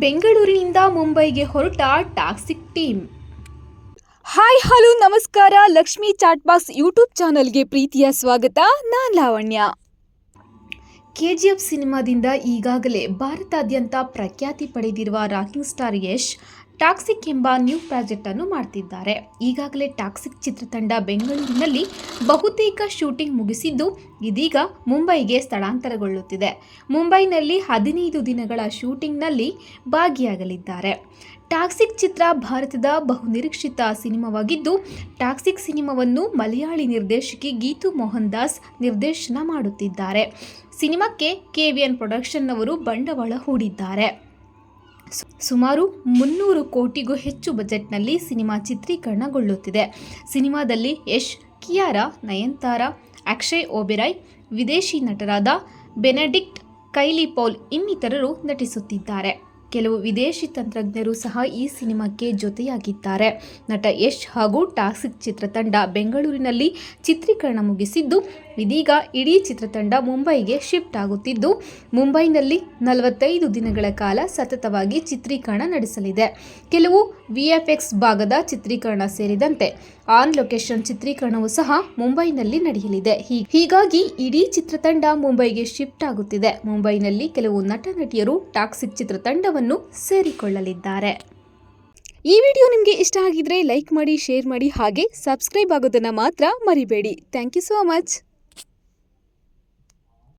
ಬೆಂಗಳೂರಿನಿಂದ ಮುಂಬೈಗೆ ಹೊರಟ ಟಾಕ್ಸಿಕ್ ಟೀಮ್. ಹಾಯ್ ಹಲೋ ನಮಸ್ಕಾರ. ಲಕ್ಷ್ಮಿ ಚಾಟ್ ಬಾಕ್ಸ್ ಯೂಟ್ಯೂಬ್ ಚಾನಲ್ಗೆ ಪ್ರೀತಿಯ ಸ್ವಾಗತ. ನಾನು ಲಾವಣ್ಯ. ಕೆಜಿಎಫ್ ಸಿನಿಮಾದಿಂದ ಈಗಾಗಲೇ ಭಾರತಾದ್ಯಂತ ಪ್ರಖ್ಯಾತಿ ಪಡೆದಿರುವ ರಾಕಿಂಗ್ ಸ್ಟಾರ್ ಯಶ್ ಟಾಕ್ಸಿಕ್ ಎಂಬ ನ್ಯೂ ಪ್ರಾಜೆಕ್ಟ್ ಅನ್ನು ಮಾಡ್ತಿದ್ದಾರೆ. ಈಗಾಗಲೇ ಟಾಕ್ಸಿಕ್ ಚಿತ್ರತಂಡ ಬೆಂಗಳೂರಿನಲ್ಲಿ ಬಹುತೇಕ ಶೂಟಿಂಗ್ ಮುಗಿಸಿದ್ದು ಇದೀಗ ಮುಂಬೈಗೆ ಸ್ಥಳಾಂತರಗೊಳ್ಳುತ್ತಿದೆ. ಮುಂಬೈನಲ್ಲಿ 15 ದಿನಗಳ ಶೂಟಿಂಗ್ನಲ್ಲಿ ಭಾಗಿಯಾಗಲಿದ್ದಾರೆ. ಟಾಕ್ಸಿಕ್ ಚಿತ್ರ ಭಾರತದ ಬಹುನಿರೀಕ್ಷಿತ ಸಿನಿಮಾವಾಗಿದ್ದು, ಟಾಕ್ಸಿಕ್ ಸಿನಿಮಾವನ್ನು ಮಲಯಾಳಿ ನಿರ್ದೇಶಕಿ ಗೀತು ಮೋಹನ್ ದಾಸ್ ನಿರ್ದೇಶನ ಮಾಡುತ್ತಿದ್ದಾರೆ. ಸಿನಿಮಾಕ್ಕೆ ಕೆವಿಎನ್ ಪ್ರೊಡಕ್ಷನ್ನವರು ಬಂಡವಾಳ ಹೂಡಿದ್ದಾರೆ. ಸುಮಾರು 300 ಕೋಟಿಗೂ ಹೆಚ್ಚು ಬಜೆಟ್ನಲ್ಲಿ ಸಿನಿಮಾ ಚಿತ್ರೀಕರಣಗೊಳ್ಳುತ್ತಿದೆ. ಸಿನಿಮಾದಲ್ಲಿ ಯಶ್, ಕಿಯಾರಾ, ನಯನತಾರಾ, ಅಕ್ಷಯ್ ಒಬೆರಾಯ್, ವಿದೇಶಿ ನಟರಾದ ಬೆನೆಡಿಕ್ಟ್ ಕೈಲಿ ಪೌಲ್ ಇನ್ನಿತರರು ನಟಿಸುತ್ತಿದ್ದಾರೆ. ಕೆಲವು ವಿದೇಶಿ ತಂತ್ರಜ್ಞರು ಸಹ ಈ ಸಿನಿಮಾಕ್ಕೆ ಜೊತೆಯಾಗಿದ್ದಾರೆ. ನಟ ಯಶ್ ಹಾಗೂ ಟಾಕ್ಸಿಕ್ ಚಿತ್ರತಂಡ ಬೆಂಗಳೂರಿನಲ್ಲಿ ಚಿತ್ರೀಕರಣ ಮುಗಿಸಿದ್ದು ಇದೀಗ ಇಡೀ ಚಿತ್ರತಂಡ ಮುಂಬೈಗೆ ಶಿಫ್ಟ್ ಆಗುತ್ತಿದ್ದು, ಮುಂಬೈನಲ್ಲಿ 45 ದಿನಗಳ ಕಾಲ ಸತತವಾಗಿ ಚಿತ್ರೀಕರಣ ನಡೆಸಲಿದೆ. ಕೆಲವು ವಿಎಫ್ಎಕ್ಸ್ ಭಾಗದ ಚಿತ್ರೀಕರಣ ಸೇರಿದಂತೆ ಆನ್ ಲೊಕೇಶನ್ ಚಿತ್ರೀಕರಣವೂ ಸಹ ಮುಂಬೈನಲ್ಲಿ ನಡೆಯಲಿದೆ. ಹೀಗಾಗಿ ಇಡೀ ಚಿತ್ರತಂಡ ಮುಂಬೈಗೆ ಶಿಫ್ಟ್ ಆಗುತ್ತಿದೆ. ಮುಂಬೈನಲ್ಲಿ ಕೆಲವು ನಟ ನಟಿಯರು ಟಾಕ್ಸಿಕ್ ಚಿತ್ರತಂಡವನ್ನು ಸೇರಿಕೊಳ್ಳಲಿದ್ದಾರೆ. ಈ ವಿಡಿಯೋ ನಿಮಗೆ ಇಷ್ಟ ಆಗಿದ್ರೆ ಲೈಕ್ ಮಾಡಿ, ಶೇರ್ ಮಾಡಿ, ಹಾಗೆ ಸಬ್ಸ್ಕ್ರೈಬ್ ಆಗೋದನ್ನು ಮಾತ್ರ ಮರಿಬೇಡಿ. Thank you so much.